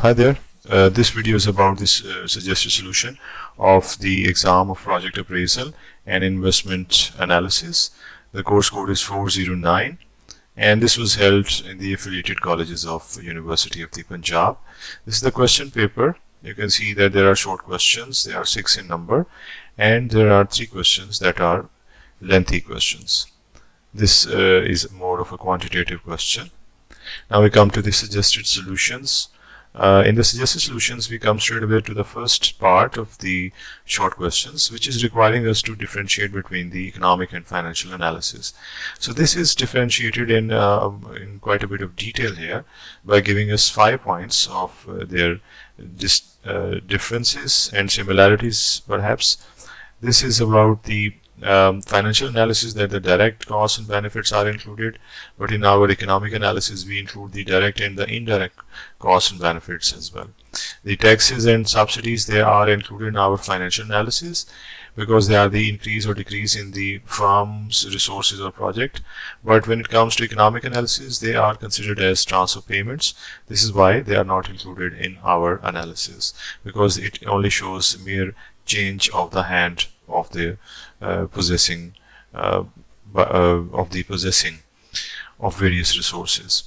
Hi there. This video is about this suggested solution of the exam of project appraisal and investment analysis. The course code is 409 and this was held in the affiliated colleges of University of the Punjab. This is the question paper. You can see that there are short questions. There are 6 in number and there are 3 questions that are lengthy questions. This is more of a quantitative question. Now we come to the suggested solutions. In the suggested solutions, we come straight away to the first part of the short questions, which is requiring us to differentiate between the economic and financial analysis. So this is differentiated in quite a bit of detail here by giving us 5 points of their differences and similarities perhaps. This is about the financial analysis, that the direct costs and benefits are included, but in our economic analysis we include the direct and the indirect costs and benefits as well. The taxes and subsidies, they are included in our financial analysis because they are the increase or decrease in the firm's resources or project, but when it comes to economic analysis they are considered as transfer payments. This is why they are not included in our analysis, because it only shows mere change of the hand of the possessing of various resources.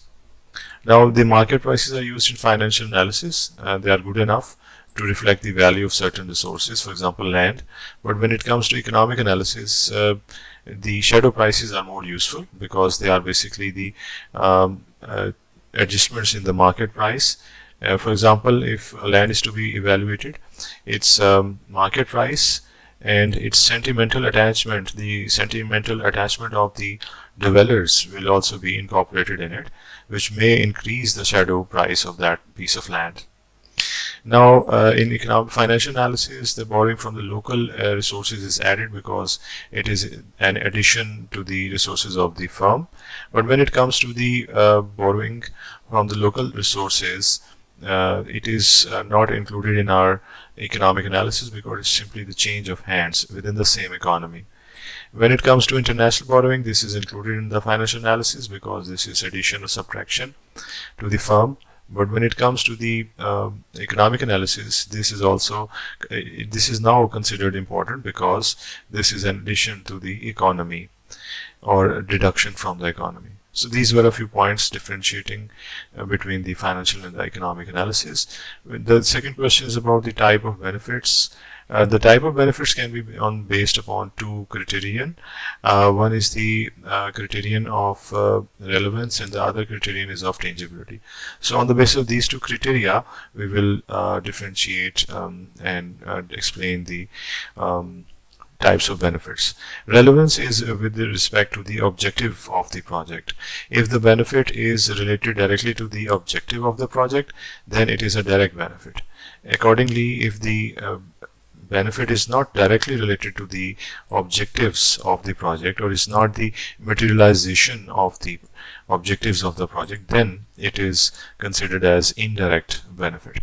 Now the market prices are used in financial analysis. They are good enough to reflect the value of certain resources, for example land, but when it comes to economic analysis the shadow prices are more useful because they are basically the adjustments in the market price. For example, if land is to be evaluated, its market price and its sentimental attachment, the sentimental attachment of the dwellers will also be incorporated in it, which may increase the shadow price of that piece of land. Now in economic financial analysis, the borrowing from the local resources is added because it is an addition to the resources of the firm, but when it comes to the borrowing from the local resources, it is not included in our economic analysis because it's simply the change of hands within the same economy. When it comes to international borrowing, this is included in the financial analysis because this is addition or subtraction to the firm. But when it comes to the economic analysis, this is now considered important because this is an addition to the economy or deduction from the economy. So these were a few points differentiating between the financial and the economic analysis. The second question is about the type of benefits. The type of benefits can be based upon 2 criterion. One is the criterion of relevance and the other criterion is of tangibility. So on the basis of these 2 criteria, we will differentiate and explain the types of benefits. Relevance is with respect to the objective of the project. If the benefit is related directly to the objective of the project, then it is a direct benefit. Accordingly, if the benefit is not directly related to the objectives of the project or is not the materialization of the objectives of the project, then it is considered as indirect benefit.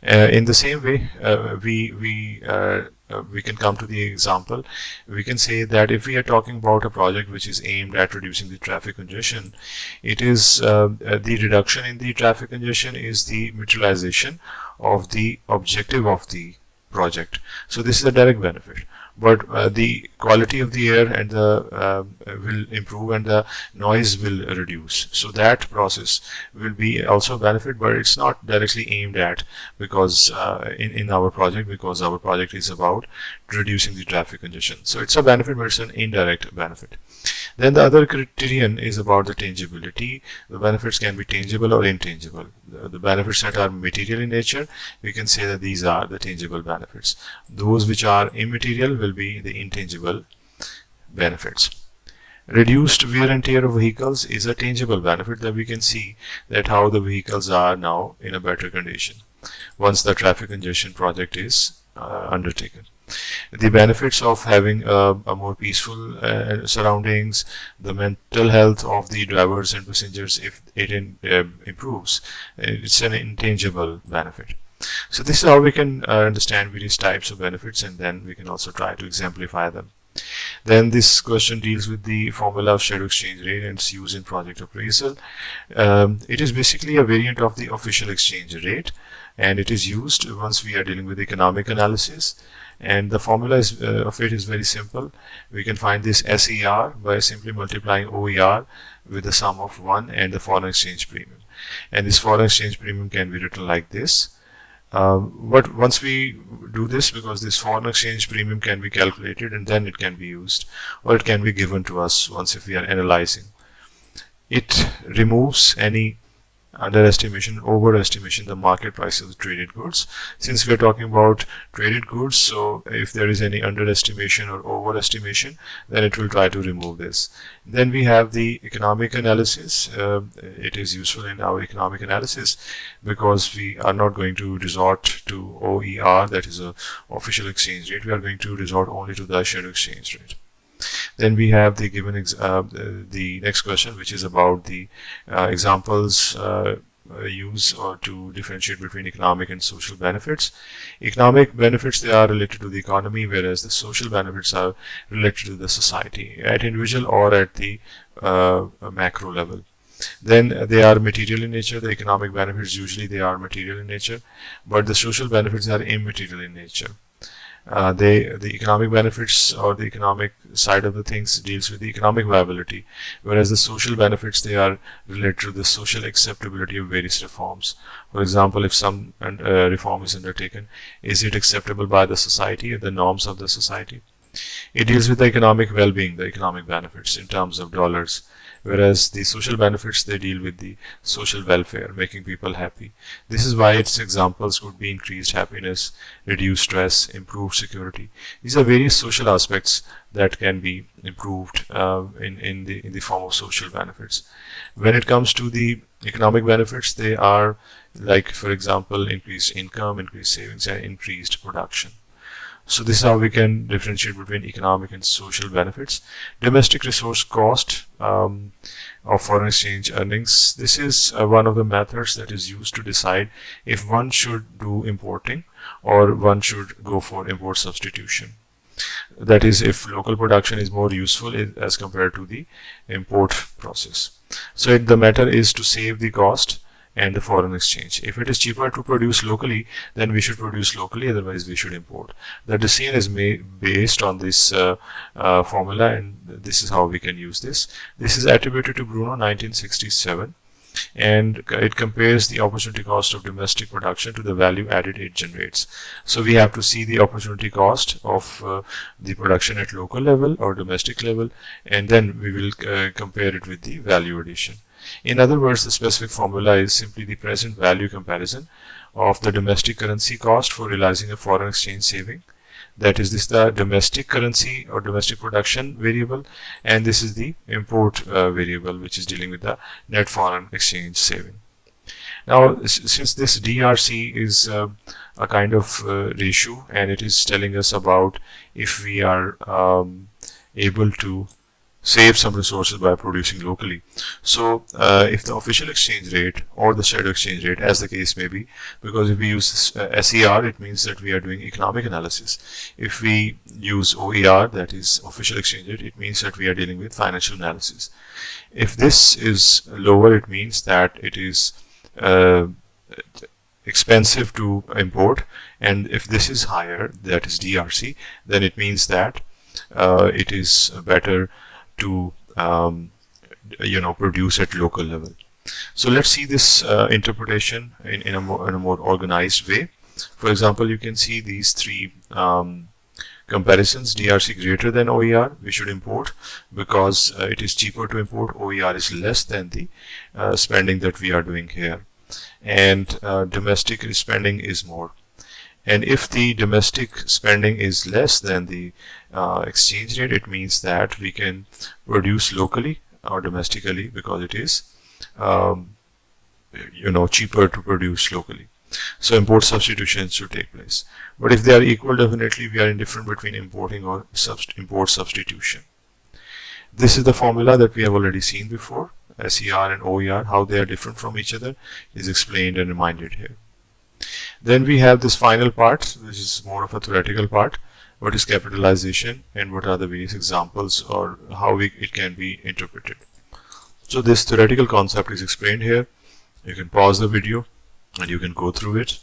In the same way, we can come to the example. We can say that if we are talking about a project which is aimed at reducing the traffic congestion, it is the reduction in the traffic congestion is the materialization of the objective of the project. So this is a direct benefit. But the quality of the air and the will improve and the noise will reduce. So that process will be also a benefit, but it's not directly aimed at because in our project, because our project is about reducing the traffic congestion. So it's a benefit, but it's an indirect benefit. Then the other criterion is about the tangibility. The benefits can be tangible or intangible. The benefits that are material in nature, we can say that these are the tangible benefits. Those which are immaterial will be the intangible benefits. Reduced wear and tear of vehicles is a tangible benefit that we can see that how the vehicles are now in a better condition once the traffic congestion project is undertaken. The benefits of having a more peaceful surroundings, the mental health of the drivers and passengers, if it improves, it's an intangible benefit. So this is how we can understand various types of benefits, and then we can also try to exemplify them. Then this question deals with the formula of shadow exchange rate and its use in project appraisal. It is basically a variant of the official exchange rate, and it is used once we are dealing with economic analysis. And the formula of it is very simple. We can find this SER by simply multiplying OER with the sum of 1 and the foreign exchange premium. And this foreign exchange premium can be written like this. But once we do this, because this foreign exchange premium can be calculated and then it can be used, or it can be given to us once if we are analyzing. It removes any underestimation, overestimation the market price of the traded goods. Since we are talking about traded goods, so if there is any underestimation or overestimation, then it will try to remove this. Then we have the economic analysis. It is useful in our economic analysis because we are not going to resort to OER, that is a official exchange rate. We are going to resort only to the shadow exchange rate. Then we have the given the next question, which is about the examples use or to differentiate between economic and social benefits. Economic benefits, they are related to the economy, whereas the social benefits are related to the society at individual or at the macro level. Then they are material in nature. The economic benefits, usually they are material in nature, but the social benefits are immaterial in nature. The economic benefits or the economic side of the things deals with the economic viability, whereas the social benefits, they are related to the social acceptability of various reforms. For example, if some reform is undertaken, is it acceptable by the society or the norms of the society? It deals with the economic well-being, the economic benefits in terms of dollars, whereas the social benefits, they deal with the social welfare, making people happy. This is why its examples could be increased happiness, reduced stress, improved security. These are various social aspects that can be improved in the form of social benefits. When it comes to the economic benefits, they are like, for example, increased income, increased savings, and increased production. So this is how we can differentiate between economic and social benefits. Domestic resource cost of foreign exchange earnings. This is one of the methods that is used to decide if one should do importing or one should go for import substitution. That is, if local production is more useful as compared to the import process. So the matter is to save the cost and the foreign exchange. If it is cheaper to produce locally, then we should produce locally, otherwise we should import. The decision is based on this formula, and this is how we can use this. This is attributed to Bruno 1967, and it compares the opportunity cost of domestic production to the value added it generates. So we have to see the opportunity cost of the production at local level or domestic level, and then we will compare it with the value addition. In other words, the specific formula is simply the present value comparison of the domestic currency cost for realizing a foreign exchange saving. That is, this is the domestic currency or domestic production variable, and this is the import variable, which is dealing with the net foreign exchange saving. Now, since this DRC is a kind of ratio, and it is telling us about if we are able to save some resources by producing locally. So if the official exchange rate or the shadow exchange rate, as the case may be, because if we use SER, it means that we are doing economic analysis. If we use OER, that is official exchange rate, it means that we are dealing with financial analysis. If this is lower, it means that it is expensive to import, and if this is higher, that is DRC, then it means that it is better to produce at local level. So let's see this interpretation in a more organized way. For example, you can see these three comparisons. DRC greater than OER, we should import because it is cheaper to import. OER is less than the spending that we are doing here, and domestic spending is more. And if the domestic spending is less than the exchange rate, it means that we can produce locally or domestically because it is cheaper to produce locally. So import substitution should take place. But if they are equal, definitely we are indifferent between importing or import substitution. This is the formula that we have already seen before. SER and OER, how they are different from each other is explained and reminded here. Then we have this final part, which is more of a theoretical part. what is capitalization, and what are the various examples or how it can be interpreted. So this theoretical concept is explained here. You can pause the video and you can go through it.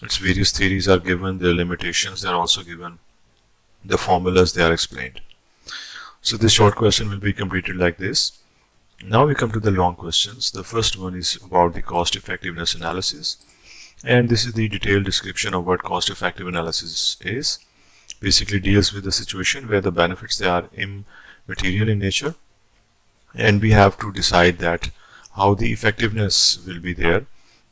Its various theories are given, their limitations they are also given, the formulas they are explained. So this short question will be completed like this. Now we come to the long questions. The first one is about the cost effectiveness analysis, and this is the detailed description of what cost effective analysis is. Basically deals with the situation where the benefits they are immaterial in nature, and we have to decide that how the effectiveness will be there,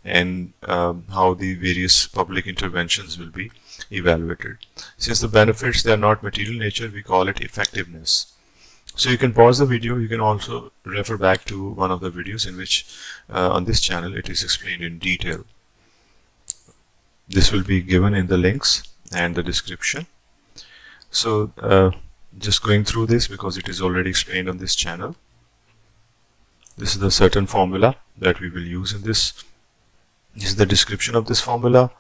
and how the various public interventions will be evaluated. Since the benefits they are not material nature, we call it effectiveness. So you can pause the video. You can also refer back to one of the videos in which on this channel it is explained in detail. This will be given in the links and the description. So just going through this because it is already explained on this channel. This is the certain formula that we will use in this. This is the description of this formula,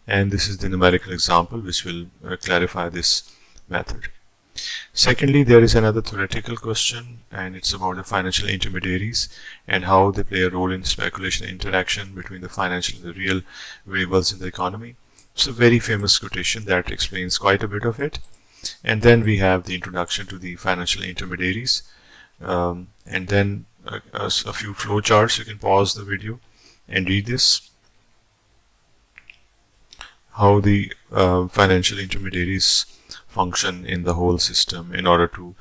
and this is the numerical example which will clarify this method. Secondly, there is another theoretical question, and it's about the financial intermediaries and how they play a role in speculation interaction between the financial and the real variables in the economy. It's a very famous quotation that explains quite a bit of it. And then we have the introduction to the financial intermediaries, and then a few flow charts. You can pause the video and read this. How the financial intermediaries function in the whole system in order to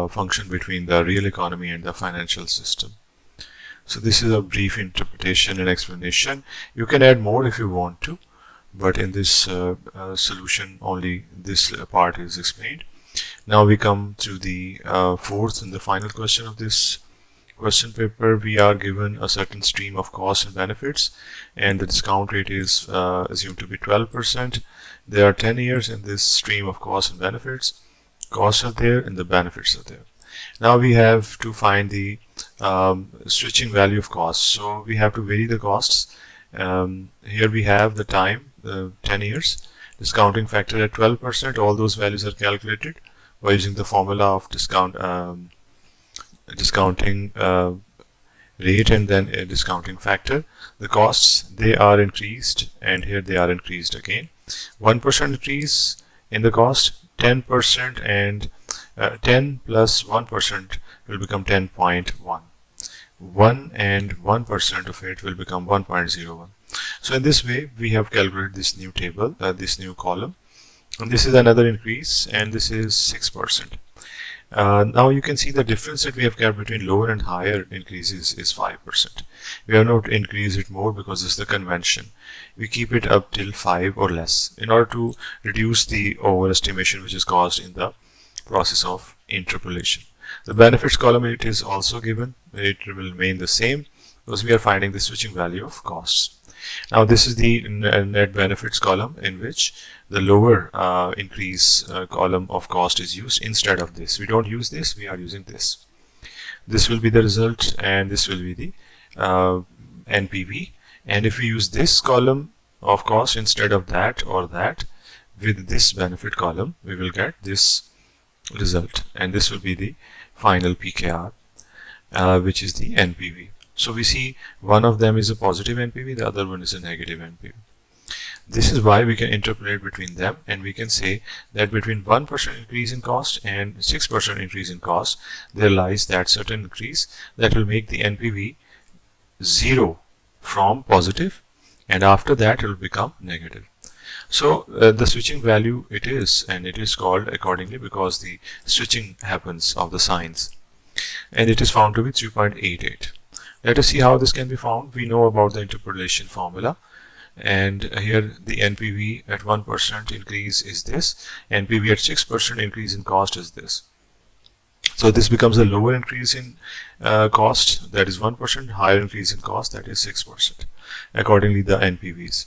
function between the real economy and the financial system. So this is a brief interpretation and explanation. You can add more if you want to, but in this solution only this part is explained. Now we come to the fourth and the final question of this question paper. We are given a certain stream of costs and benefits, and the discount rate is assumed to be 12%. There are 10 years in this stream of costs and benefits. Costs are there and the benefits are there. Now we have to find the switching value of costs. So we have to vary the costs. Here we have the time, 10 years, discounting factor at 12%. All those values are calculated by using the formula of discounting rate and then a discounting factor. The costs, they are increased, and here they are increased again. 1% increase in the cost, 10%, and 10 plus 1% will become 10.1. 1 and 1% of it will become 1.01. So in this way we have calculated this new table, this new column, and this is another increase, and this is 6%. Now you can see the difference that we have kept between lower and higher increases is 5%. We have not increased it more because this is the convention. We keep it up till 5 or less in order to reduce the overestimation which is caused in the process of interpolation. The benefits column, it is also given. It will remain the same because we are finding the switching value of costs. Now this is the net benefits column in which the lower increase column of cost is used instead of this. We don't use this, we are using this. This will be the result, and this will be the NPV. And if we use this column of cost instead of that or that, with this benefit column, we will get this result, and this will be the final PKR, which is the NPV. So we see one of them is a positive NPV, the other one is a negative NPV. This is why we can interpolate between them, and we can say that between 1% increase in cost and 6% increase in cost, there lies that certain increase that will make the NPV 0 from positive, and after that it will become negative. So the switching value it is, and it is called accordingly because the switching happens of the signs, and it is found to be 3.88. Let us see how this can be found. We know about the interpolation formula, and here the NPV at 1% increase is this, NPV at 6% increase in cost is this. So this becomes a lower increase in cost, that is 1%, higher increase in cost, that is 6%, accordingly the NPVs.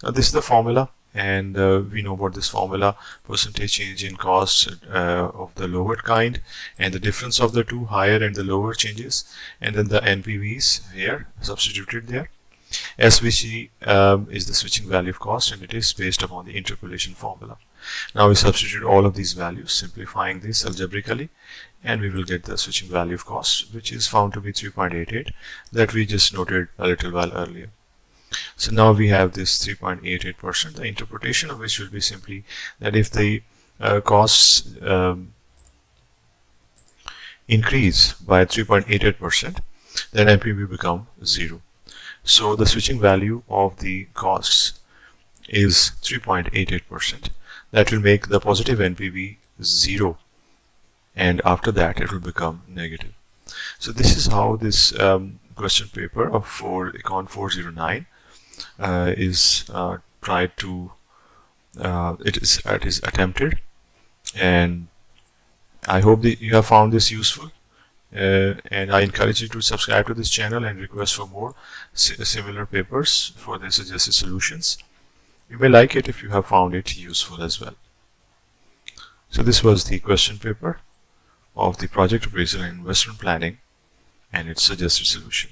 Now this is the formula, and we know about this formula: percentage change in cost of the lower kind, and the difference of the two, higher and the lower changes, and then the NPVs here substituted there. SVC is the switching value of cost, and it is based upon the interpolation formula. Now we substitute all of these values, simplifying this algebraically, and we will get the switching value of cost, which is found to be 3.88 that we just noted a little while earlier. So now we have this 3.88%, the interpretation of which will be simply that if the costs increase by 3.88%, then NPV become 0. So the switching value of the costs is 3.88%. That will make the positive NPV 0, and after that it will become negative. So this is how this question paper for ECON-409 is tried to it is attempted, and I hope that you have found this useful, and I encourage you to subscribe to this channel and request for more similar papers for the suggested solutions. You may like it if you have found it useful as well. So this was the question paper of the project appraisal and investment planning and its suggested solution.